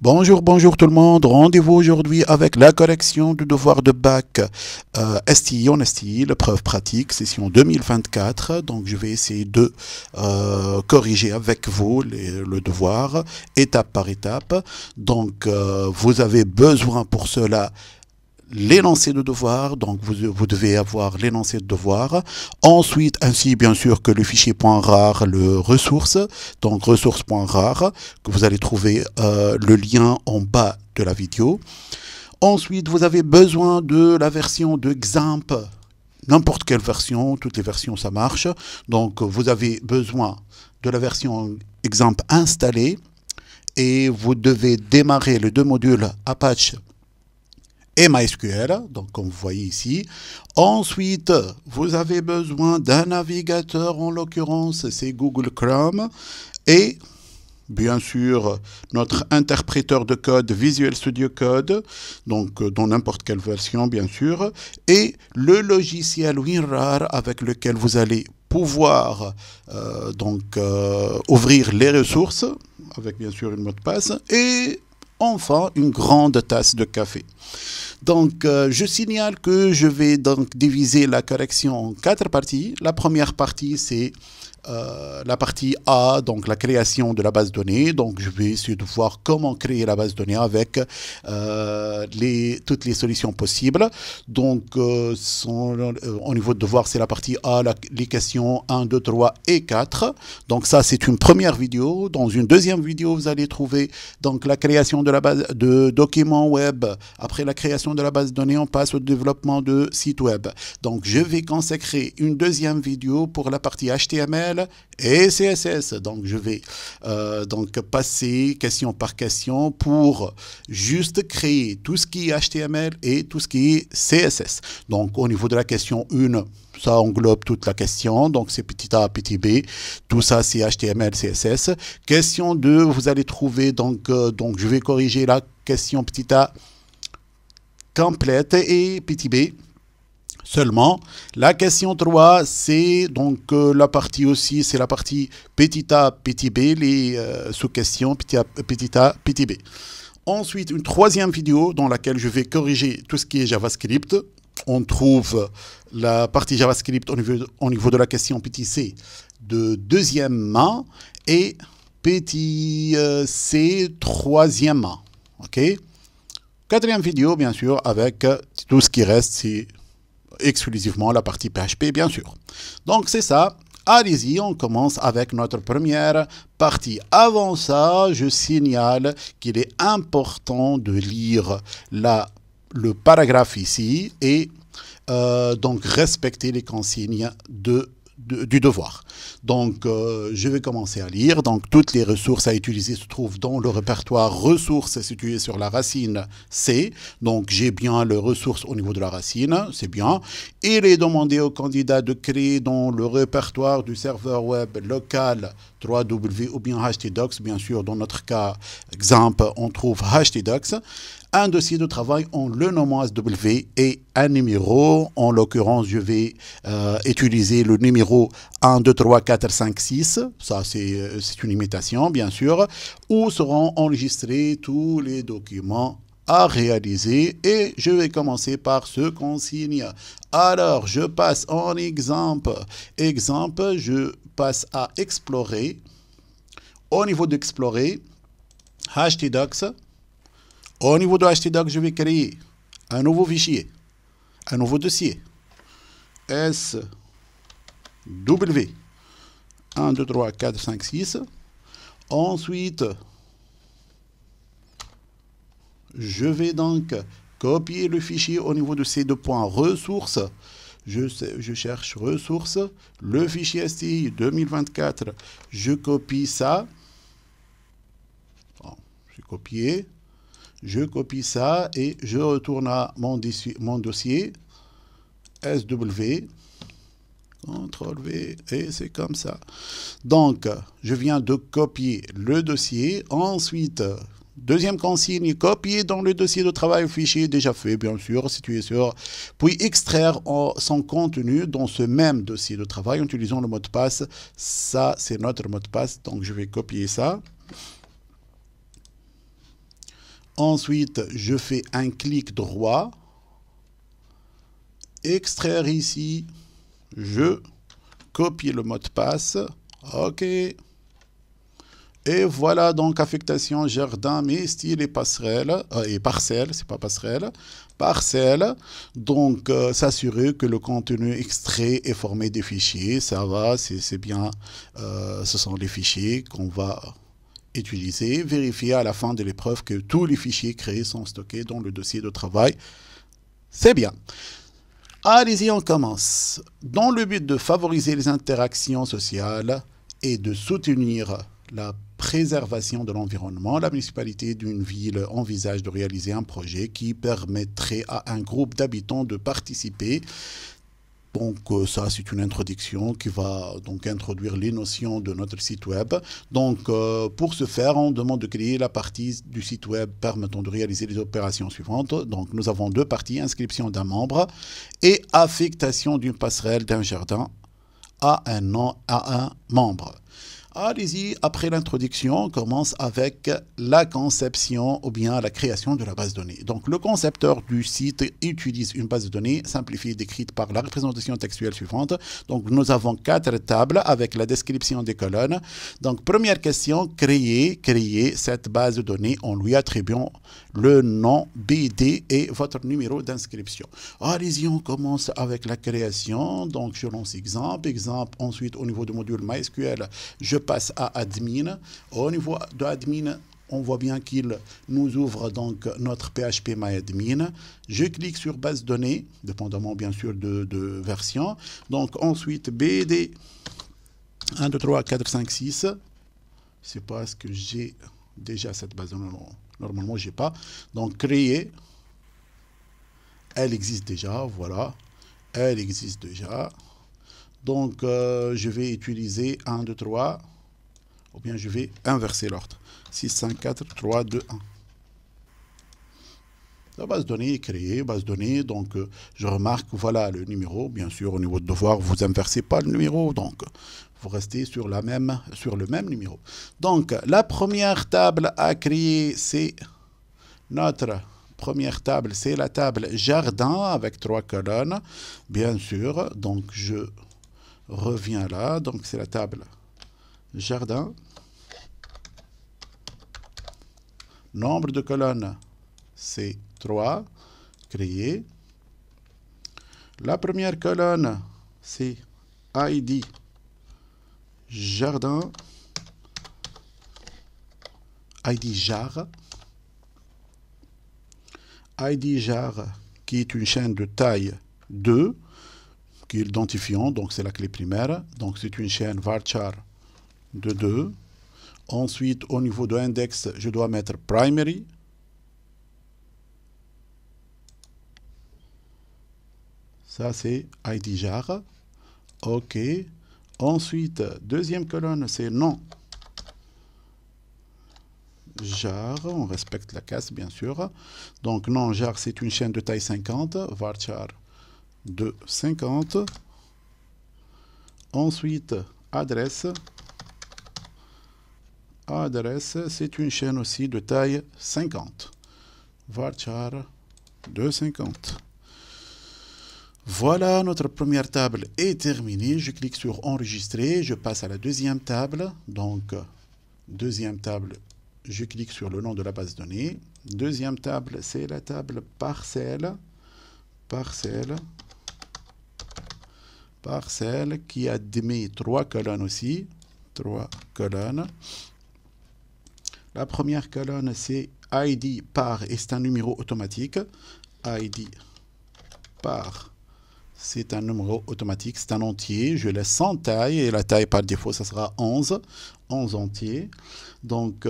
Bonjour tout le monde. Rendez-vous aujourd'hui avec la correction du devoir de bac STI en STI, l'épreuve pratique, session 2024. Donc je vais essayer de corriger avec vous le devoir, étape par étape. Donc vous avez besoin pour cela l'énoncé de devoir, donc vous devez avoir l'énoncé de devoir. Ensuite, ainsi bien sûr que le fichier .rar, le ressource, donc ressource.rar, que vous allez trouver le lien en bas de la vidéo. Ensuite, vous avez besoin de la version de XAMPP, n'importe quelle version, toutes les versions ça marche. Donc vous avez besoin de la version XAMPP installée et vous devez démarrer les deux modules Apache et MySQL, donc comme vous voyez ici. Ensuite, vous avez besoin d'un navigateur, en l'occurrence c'est Google Chrome, et bien sûr notre interpréteur de code Visual Studio Code, donc dans n'importe quelle version bien sûr, et le logiciel WinRAR avec lequel vous allez pouvoir ouvrir les ressources, avec bien sûr une mot de passe, et enfin une grande tasse de café. Donc je signale que je vais donc diviser la correction en 4 parties. La première partie c'est la partie A, donc la création de la base de données. Donc je vais essayer de voir comment créer la base de données avec toutes les solutions possibles. Donc au niveau de devoir, c'est la partie A, les questions 1, 2, 3 et 4. Donc ça c'est une première vidéo. Dans une deuxième vidéo, vous allez trouver donc la création de la base de documents web. Après la création de la base de données, on passe au développement de sites web. Donc je vais consacrer une deuxième vidéo pour la partie HTML et CSS. Donc je vais passer question par question pour juste créer tout ce qui est HTML et tout ce qui est CSS. Donc au niveau de la question 1, ça englobe toute la question, donc c'est petit a, petit b, tout ça c'est HTML, CSS. Question 2, vous allez trouver, donc je vais corriger la question petit a complète et petit b. Seulement, la question 3, c'est donc la partie aussi, c'est la partie petit a, petit b, les sous-questions petit a, petit b. Ensuite, une troisième vidéo dans laquelle je vais corriger tout ce qui est JavaScript. On trouve la partie JavaScript au niveau de la question petit c de deuxième main et petit c troisième main. Ok. Quatrième vidéo, bien sûr, avec tout ce qui reste, c'est exclusivement la partie PHP, bien sûr. Donc c'est ça. Allez-y, on commence avec notre première partie. Avant ça, je signale qu'il est important de lire le paragraphe ici et donc respecter les consignes du devoir. Donc je vais commencer à lire. Donc toutes les ressources à utiliser se trouvent dans le répertoire ressources situé sur la racine C. Donc j'ai bien les ressources au niveau de la racine, c'est bien. Il est demandé au candidat de créer dans le répertoire du serveur web local 3W ou bien htdocs. Bien sûr, dans notre cas exemple, on trouve htdocs. Un dossier de travail en le nommant SW et un numéro. En l'occurrence, je vais utiliser le numéro 1, 2, 3, 4, 5, 6. Ça, c'est une imitation, bien sûr. Où seront enregistrés tous les documents à réaliser. Et je vais commencer par ce consigne. Alors, je passe en exemple. Exemple, je passe à explorer. Au niveau d'explorer, htdocs. Au niveau de htdocs, je vais créer un nouveau fichier, un nouveau dossier. SW 1, 2, 3, 4, 5, 6. Ensuite, je vais donc copier le fichier au niveau de ces deux points ressources. Je cherche ressources, le fichier STI 2024. Je copie ça. Bon, j'ai copié. Je copie ça et je retourne à mon dossier SW, CTRL V, et c'est comme ça. Donc, je viens de copier le dossier. Ensuite, deuxième consigne, copier dans le dossier de travail fichier déjà fait, bien sûr, situé sur, puis extraire son contenu dans ce même dossier de travail en utilisant le mot de passe. Ça, c'est notre mot de passe, donc je vais copier ça. Ensuite, je fais un clic droit. Extraire ici. Je copie le mot de passe. OK. Et voilà donc affectation jardin, mais style et passerelle, et parcelle, c'est pas passerelle, parcelle. Donc s'assurer que le contenu extrait est formé des fichiers, ça va, c'est bien, ce sont les fichiers qu'on va utiliser. Vérifier à la fin de l'épreuve que tous les fichiers créés sont stockés dans le dossier de travail, c'est bien. Allez-y, on commence. Dans le but de favoriser les interactions sociales et de soutenir la préservation de l'environnement, la municipalité d'une ville envisage de réaliser un projet qui permettrait à un groupe d'habitants de participer. Donc ça, c'est une introduction qui va donc introduire les notions de notre site web. Donc pour ce faire, on demande de créer la partie du site web permettant de réaliser les opérations suivantes. Donc nous avons deux parties, inscription d'un membre et affectation d'une passerelle d'un jardin à un membre. Allez-y, après l'introduction, on commence avec la conception ou bien la création de la base de données. Donc, le concepteur du site utilise une base de données simplifiée décrite par la représentation textuelle suivante. Donc, nous avons 4 tables avec la description des colonnes. Donc, première question, créer cette base de données en lui attribuant le nom BD et votre numéro d'inscription. Allez-y, on commence avec la création. Donc, je lance exemple. Ensuite, au niveau du module MySQL, je passe à admin. Au niveau de admin, on voit bien qu'il nous ouvre donc notre PHP MyAdmin. Je clique sur base de données, dépendamment bien sûr de version. Donc ensuite BD 1, 2, 3, 4, 5, 6. C'est pas ce que j'ai déjà cette base de données. Normalement, j'ai pas. Donc créer. Elle existe déjà, voilà. Elle existe déjà. Donc, je vais utiliser 1, 2, 3, ou bien je vais inverser l'ordre. 6, 5, 4, 3, 2, 1. La base de données est créée, base de données, donc je remarque, voilà le numéro. Bien sûr, au niveau de devoir, vous n'inversez pas le numéro, donc vous restez sur le même numéro. Donc, la première table à créer, c'est notre première table, c'est la table jardin avec 3 colonnes, bien sûr. Donc, je reviens là, donc c'est la table jardin. Nombre de colonnes, c'est 3, créé. La première colonne, c'est ID jardin, ID jar. ID jar qui est une chaîne de taille 2, qui est l'identifiant, donc c'est la clé primaire. Donc c'est une chaîne varchar de 2. Ensuite, au niveau de index, je dois mettre primary. Ça, c'est ID jar. OK. Ensuite, deuxième colonne, c'est nom jar. On respecte la casse, bien sûr. Donc, nom jar, c'est une chaîne de taille 50. Varchar de 50. Ensuite, adresse. Adresse, c'est une chaîne aussi de taille 50. Varchar de 50. Voilà, notre première table est terminée. Je clique sur enregistrer. Je passe à la deuxième table. Donc, deuxième table, je clique sur le nom de la base de données. Deuxième table, c'est la table parcelle. Parcelle. Parcelle qui admet 3 colonnes aussi. 3 colonnes. La première colonne, c'est ID par et c'est un numéro automatique. ID par, c'est un numéro automatique, c'est un entier. Je laisse sans taille et la taille par défaut, ça sera 11. 11 entiers. Donc,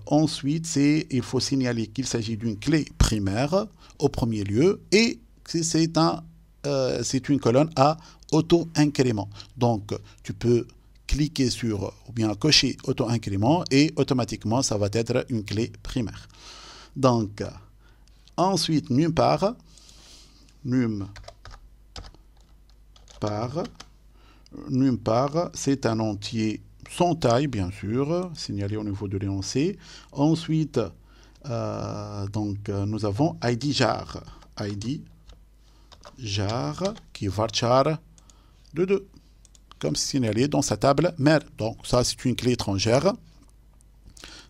ensuite, il faut signaler qu'il s'agit d'une clé primaire au premier lieu et c'est une colonne à auto-incrément. Donc, tu peux cliquer sur ou bien cocher auto-incrément et automatiquement, ça va être une clé primaire. Donc, ensuite, num par, c'est un entier sans taille, bien sûr, signalé au niveau de l'énoncé. Ensuite, nous avons ID jar. ID jar qui est varchar de 2. Comme signalé dans sa table mère. Donc ça c'est une clé étrangère.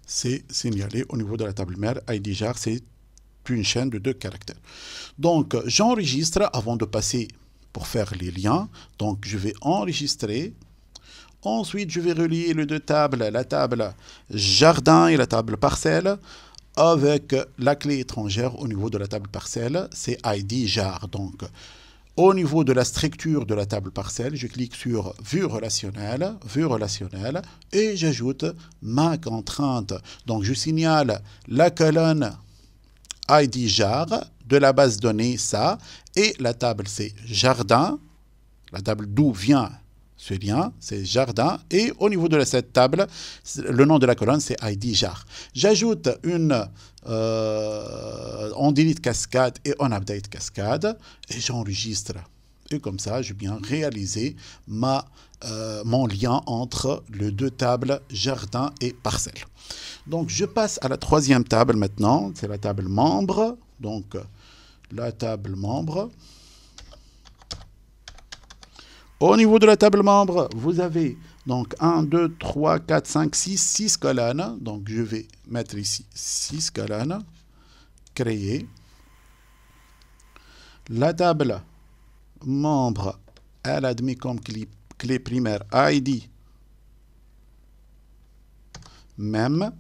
C'est signalé au niveau de la table mère. ID jar, c'est une chaîne de 2 caractères. Donc j'enregistre avant de passer pour faire les liens. Donc je vais enregistrer. Ensuite je vais relier les deux tables, la table jardin et la table parcelle, avec la clé étrangère au niveau de la table parcelle, c'est ID jar. Donc au niveau de la structure de la table parcelle, je clique sur vue relationnelle, et j'ajoute ma contrainte. Donc je signale la colonne ID jar de la base de données ça, et la table c'est jardin, la table d'où vient ce lien, c'est jardin, et au niveau de cette table, le nom de la colonne c'est ID jar. J'ajoute on delete cascade et on update cascade, et j'enregistre. Et comme ça, j'ai bien réalisé mon lien entre les deux tables jardin et parcelle. Donc je passe à la troisième table maintenant, c'est la table membre. Donc la table membre. Au niveau de la table membre, vous avez donc 1, 2, 3, 4, 5, 6 colonnes. Donc je vais mettre ici 6 colonnes. Créer. La table membre, elle admet comme clé primaire ID même,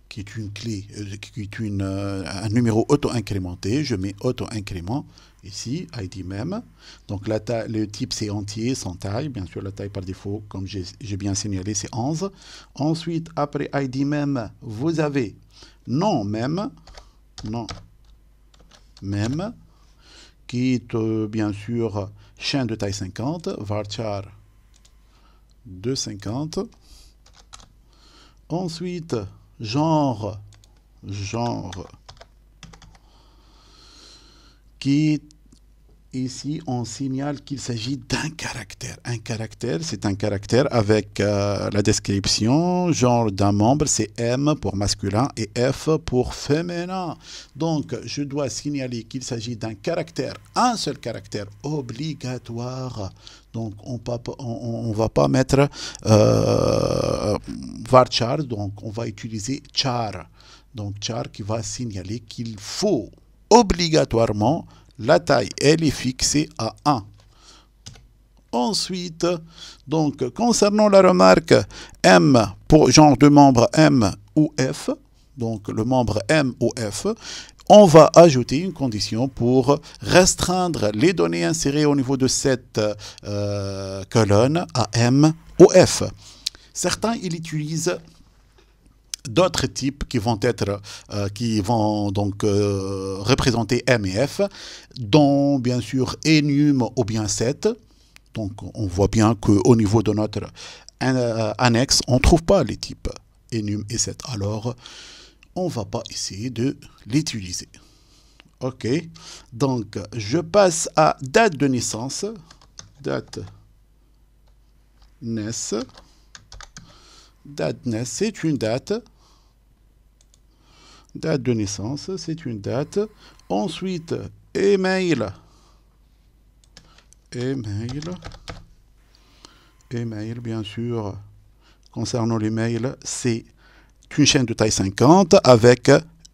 qui est une clé, qui est un numéro auto-incrémenté. Je mets auto-incrément ici, ID même. Donc le type c'est entier, sans taille. Bien sûr, la taille par défaut, comme j'ai bien signalé, c'est 11. Ensuite, après ID même, vous avez nom même, qui est bien sûr chaîne de taille 50, varchar de 50. Ensuite, genre qui ici on signale qu'il s'agit d'un caractère. Un caractère, c'est un caractère avec la description, genre d'un membre, c'est M pour masculin et F pour féminin. Donc je dois signaler qu'il s'agit d'un caractère, un seul caractère obligatoire. Donc on ne va pas mettre varchar, donc on va utiliser char. Donc char qui va signaler qu'il faut obligatoirement la taille, elle est fixée à 1. Ensuite, donc concernant la remarque M pour genre de membre M ou F, donc le membre M ou F, on va ajouter une condition pour restreindre les données insérées au niveau de cette colonne à M ou F. Certains, ils utilisent d'autres types qui vont représenter M et F, dont bien sûr enum ou bien set. Donc on voit bien qu'au niveau de notre annexe, on ne trouve pas les types enum et set. Alors, on ne va pas essayer de l'utiliser. OK. Donc, je passe à date de naissance. Date naissance. Date naissance, c'est une date. Date de naissance, c'est une date. Ensuite, email. Email, bien sûr. Concernant l'email, c'est une chaîne de taille 50 avec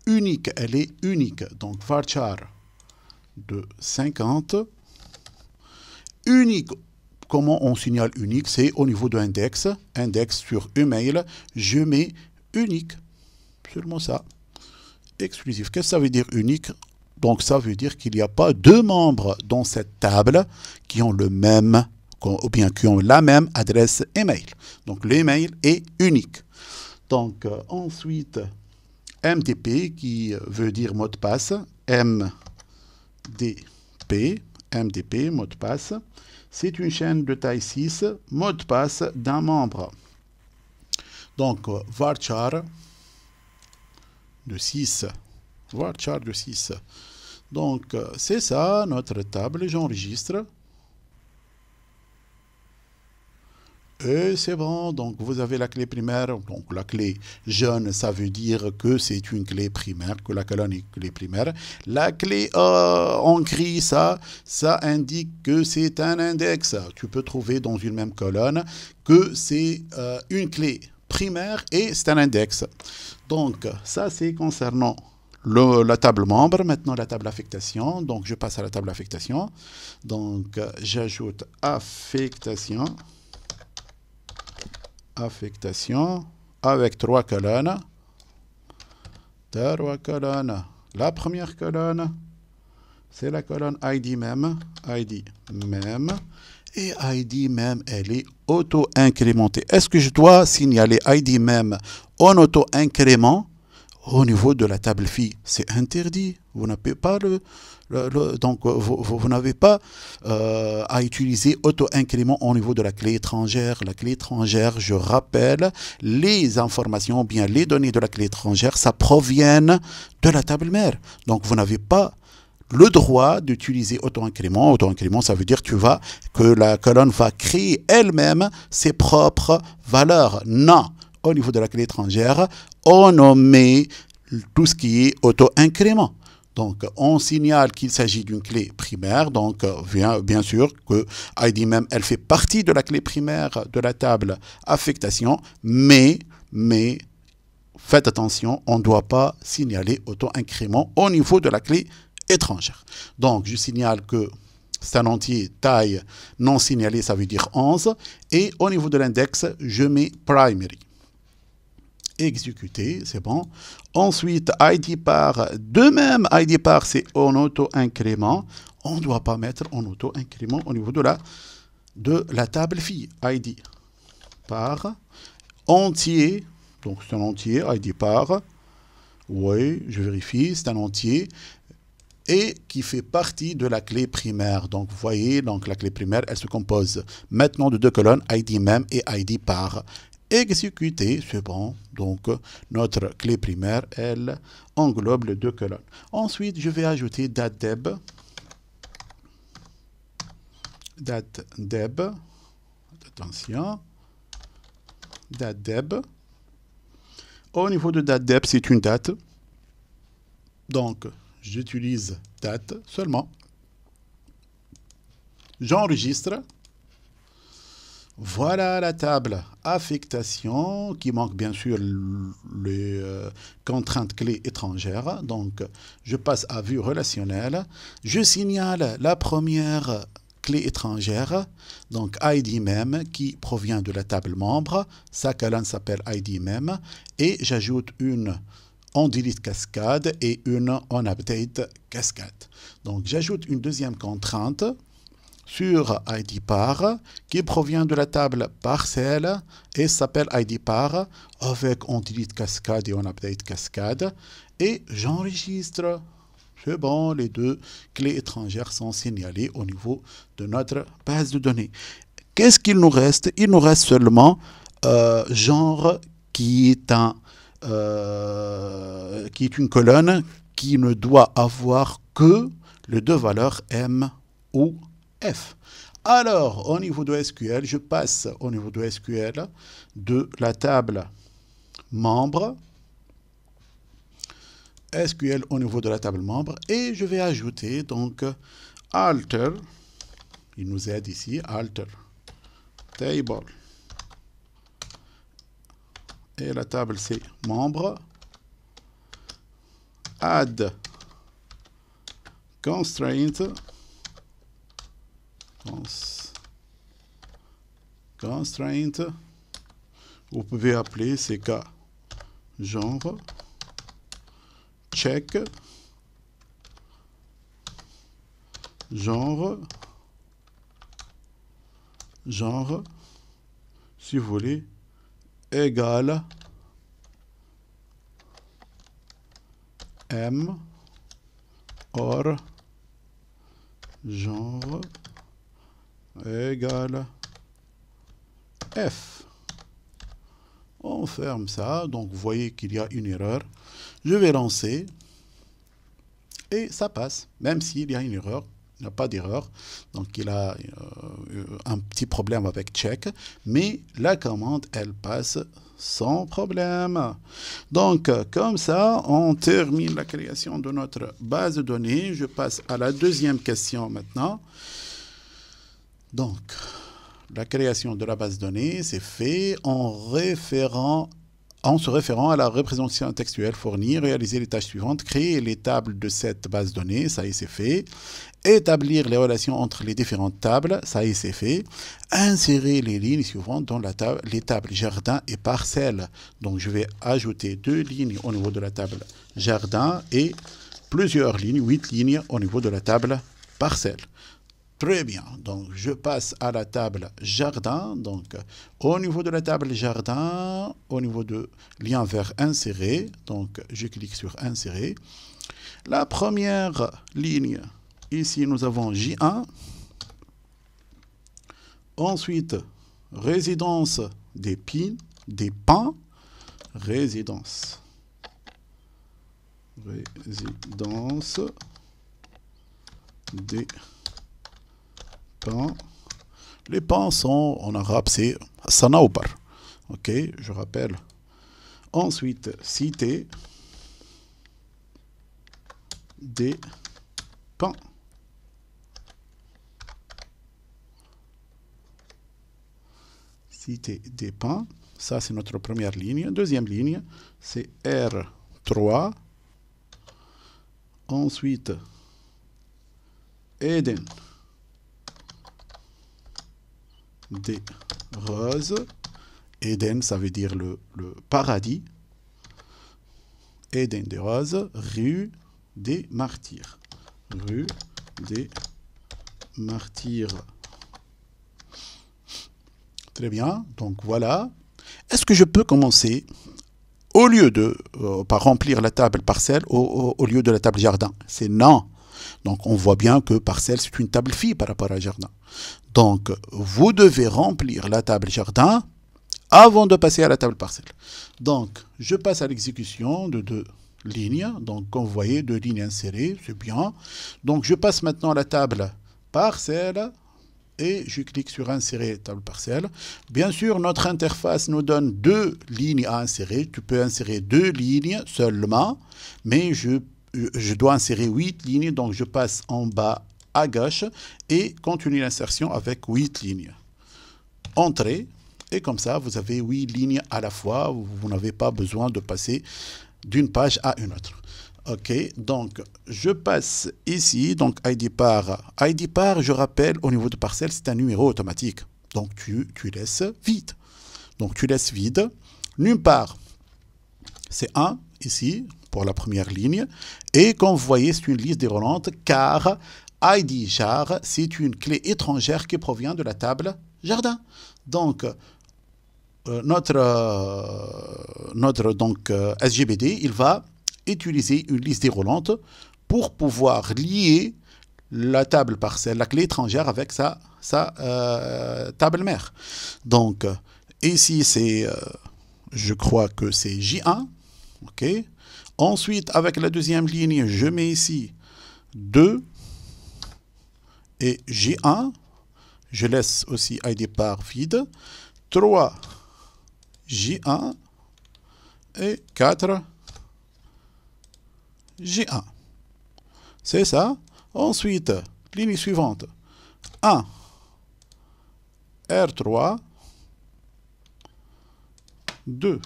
unique. Elle est unique. Donc, varchar de 50. Unique. Comment on signale unique? C'est au niveau de index. Index sur email. Je mets unique. Seulement ça. Exclusif. Qu'est-ce que ça veut dire unique? Donc, ça veut dire qu'il n'y a pas deux membres dans cette table qui ont le même, ou bien qui ont la même adresse email. Donc, l'email est unique. Donc, ensuite, MDP qui veut dire mot de passe. MDP, mot de passe. C'est une chaîne de taille 6, mot de passe d'un membre. Donc, varchar de 6. Varchar de 6. Donc, c'est ça, notre table. J'enregistre. Et c'est bon, donc vous avez la clé primaire, donc la clé jaune, ça veut dire que c'est une clé primaire, que la colonne est clé primaire. La clé en gris, ça indique que c'est un index. Tu peux trouver dans une même colonne que c'est une clé primaire et c'est un index. Donc ça c'est concernant la table membre. Maintenant la table affectation, donc je passe à la table affectation. Donc j'ajoute affectation avec 3 colonnes. La première colonne, c'est la colonne ID même. Et ID même, elle est auto-incrémentée. Est-ce que je dois signaler ID même en auto-incrément au niveau de la table phi? C'est interdit. Vous n'avez pas donc vous n'avez pas à utiliser auto-incrément au niveau de la clé étrangère. La clé étrangère, je rappelle, les informations, bien les données de la clé étrangère, ça provient de la table mère. Donc vous n'avez pas le droit d'utiliser auto-incrément. Auto-incrément, ça veut dire que la colonne va créer elle-même ses propres valeurs. Non. Au niveau de la clé étrangère, on met tout ce qui est auto-incrément. Donc, on signale qu'il s'agit d'une clé primaire. Donc, bien sûr que ID même, elle fait partie de la clé primaire de la table affectation, mais faites attention, on ne doit pas signaler auto-incrément au niveau de la clé étrangère. Donc, je signale que c'est un entier taille non signalée, ça veut dire 11. Et au niveau de l'index, je mets primary. Exécuter, c'est bon. Ensuite, ID par, de même, ID par, c'est en auto-incrément. On ne doit pas mettre en auto-incrément au niveau de la table phi. ID par entier, donc c'est un entier, ID par, oui, je vérifie, c'est un entier, et qui fait partie de la clé primaire. Donc, vous voyez, donc la clé primaire, elle se compose maintenant de 2 colonnes, ID même et ID par. Exécuter, c'est bon. Donc, notre clé primaire, elle englobe les 2 colonnes. Ensuite, je vais ajouter datedeb. Attention. Datedeb. Au niveau de datedeb, c'est une date. Donc, j'utilise date seulement. J'enregistre. Voilà la table affectation qui manque bien sûr les contraintes clés étrangères. Donc, je passe à vue relationnelle. Je signale la première clé étrangère, donc ID même, qui provient de la table membre. Sa colonne s'appelle ID même. Et j'ajoute une en delete cascade et une en update cascade. Donc, j'ajoute une deuxième contrainte sur ID par, qui provient de la table parcelle et s'appelle ID par avec on delete cascade et on update cascade. Et j'enregistre. C'est bon, les 2 clés étrangères sont signalées au niveau de notre base de données. Qu'est-ce qu'il nous reste? Il nous reste seulement genre qui est une colonne qui ne doit avoir que les 2 valeurs M ou F. Alors, au niveau de SQL, je passe au niveau de SQL de la table membre, SQL au niveau de la table membre, et je vais ajouter donc alter, il nous aide ici, alter table, et la table c'est membre, add constraint, vous pouvez appeler CK genre check genre si vous voulez égale M or genre égale F. On ferme ça. Donc, vous voyez qu'il y a une erreur. Je vais lancer. Et ça passe. Même s'il y a une erreur, Il n'y a pas d'erreur. Donc, il a un petit problème avec check. Mais la commande, elle passe sans problème. Donc, comme ça, on termine la création de notre base de données. Je passe à la deuxième question maintenant. Donc, la création de la base de données, c'est fait en se référant à la représentation textuelle fournie, réaliser les tâches suivantes, créer les tables de cette base de données, ça y est, c'est fait. Établir les relations entre les différentes tables, ça y est, c'est fait. Insérer les lignes suivantes dans les tables jardin et parcelle. Donc, je vais ajouter 2 lignes au niveau de la table jardin et plusieurs lignes, 8 lignes au niveau de la table parcelle. Très bien, donc je passe à la table jardin. Donc au niveau de la table jardin, au niveau de lien vers insérer, donc je clique sur insérer. La première ligne, ici nous avons J1. Ensuite, résidence des pins, résidence des pins. Les pins sont, en arabe, c'est Sanaubar. Ok, je rappelle. Ensuite, cité des pins. Cité des pins. Ça, c'est notre première ligne. Deuxième ligne, c'est R3. Ensuite, Eden des roses. Eden, ça veut dire le paradis. Eden des roses, rue des martyrs. Rue des martyrs. Très bien, donc voilà. Est-ce que je peux commencer, au lieu de, par remplir la table parcelle, au lieu de la table jardin? C'est non. Donc on voit bien que parcelle, c'est une table fille par rapport à jardin. Donc vous devez remplir la table jardin avant de passer à la table parcelle. Donc je passe à l'exécution de 2 lignes. Donc comme vous voyez, 2 lignes insérées, c'est bien. Donc je passe maintenant à la table parcelle et je clique sur insérer table parcelle. Bien sûr, notre interface nous donne 2 lignes à insérer. Tu peux insérer 2 lignes seulement, mais je dois insérer 8 lignes, donc je passe en bas à gauche et continue l'insertion avec 8 lignes. Entrée, et comme ça, vous avez 8 lignes à la fois. Vous n'avez pas besoin de passer d'une page à une autre. Ok, donc je passe ici, donc ID par, je rappelle, au niveau de parcelle, c'est un numéro automatique. Donc tu laisses vide. Donc tu laisses vide. Numpar, c'est 1 ici, pour la première ligne. Et comme vous voyez, c'est une liste déroulante car ID jar, c'est une clé étrangère qui provient de la table jardin. Donc, notre SGBD, il va utiliser une liste déroulante pour pouvoir lier la table parcelle, la clé étrangère avec sa table mère. Donc, ici, c'est, je crois que c'est J1. OK. Ensuite, avec la deuxième ligne, je mets ici 2 et J1. Je laisse aussi ID par vide. 3 J1 et 4 J1. C'est ça. Ensuite, ligne suivante. 1 R3 2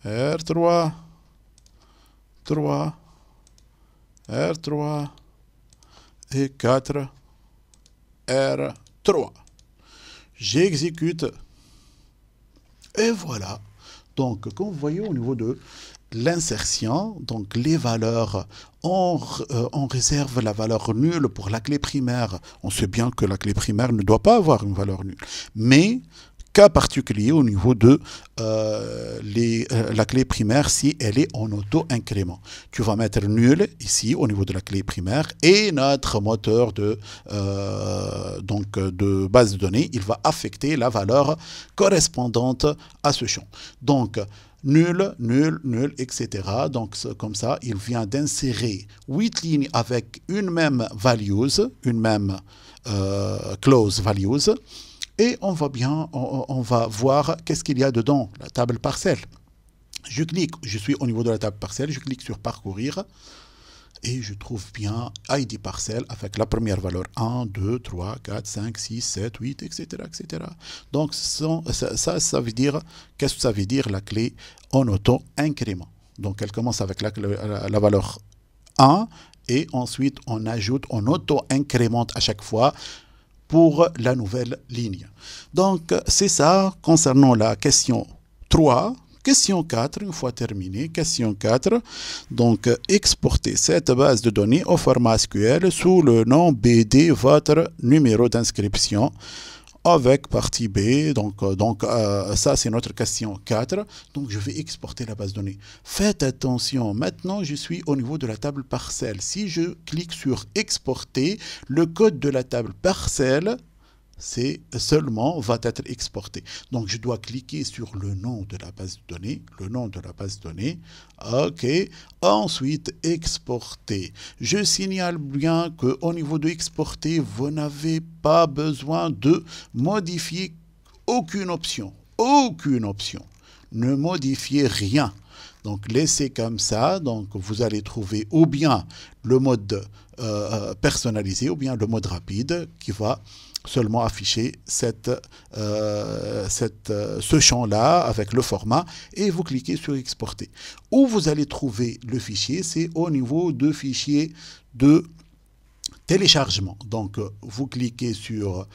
R3 3 R3 et 4 R3. J'exécute. Et voilà. Donc, comme vous voyez au niveau de l'insertion, donc les valeurs, on réserve la valeur nulle pour la clé primaire. On sait bien que la clé primaire ne doit pas avoir une valeur nulle. Mais, cas particulier au niveau de la clé primaire si elle est en auto-incrément. Tu vas mettre nul ici au niveau de la clé primaire et notre moteur de base de données, il va affecter la valeur correspondante à ce champ. Donc, nul, nul, nul, etc. Donc, comme ça, il vient d'insérer 8 lignes avec une même values, une même close values. Et on va voir qu'est-ce qu'il y a dedans, la table parcelle. Je clique, je suis au niveau de la table parcelle, je clique sur parcourir. Et je trouve bien ID parcelle avec la première valeur 1, 2, 3, 4, 5, 6, 7, 8, etc. etc. Donc ça veut dire, qu'est-ce que ça veut dire la clé en auto-incrément? Donc elle commence avec la valeur 1 et ensuite on ajoute, on auto-incrémente à chaque fois pour la nouvelle ligne. Donc c'est ça concernant la question 3. Question 4, une fois terminé, question 4, donc exporter cette base de données au format SQL sous le nom BD, votre numéro d'inscription, avec partie B, donc ça c'est notre question 4, donc je vais exporter la base de données. Faites attention, maintenant je suis au niveau de la table parcelle. Si je clique sur exporter, le code de la table parcelle, c'est seulement va être exporté. Donc, je dois cliquer sur le nom de la base de données, le nom de la base de données. OK. Ensuite, exporter. Je signale bien qu'au niveau de exporter, vous n'avez pas besoin de modifier aucune option. Aucune option. Ne modifiez rien. Donc, laissez comme ça. Donc, vous allez trouver ou bien le mode personnalisé ou bien le mode rapide qui va seulement afficher ce champ-là avec le format et vous cliquez sur exporter. Où vous allez trouver le fichier, c'est au niveau de fichier de téléchargement. Donc, vous cliquez sur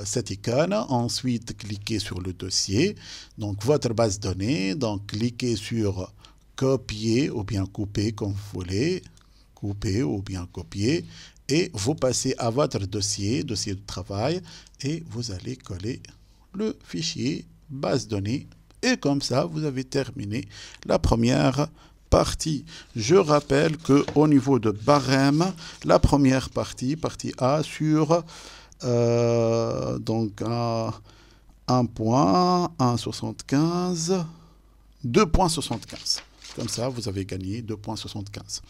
cette icône, ensuite cliquez sur le dossier, donc votre base de données, donc cliquez sur copier ou bien couper comme vous voulez, couper ou bien copier, et vous passez à votre dossier de travail, et vous allez coller le fichier base de données, et comme ça, vous avez terminé la première partie. Je rappelle qu'au niveau de barème, la première partie, partie A, sur donc 1 point, 1,75, 2,75. Comme ça, vous avez gagné 2,75.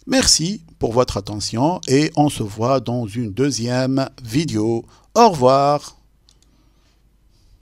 Merci pour votre attention et on se voit dans une deuxième vidéo. Au revoir.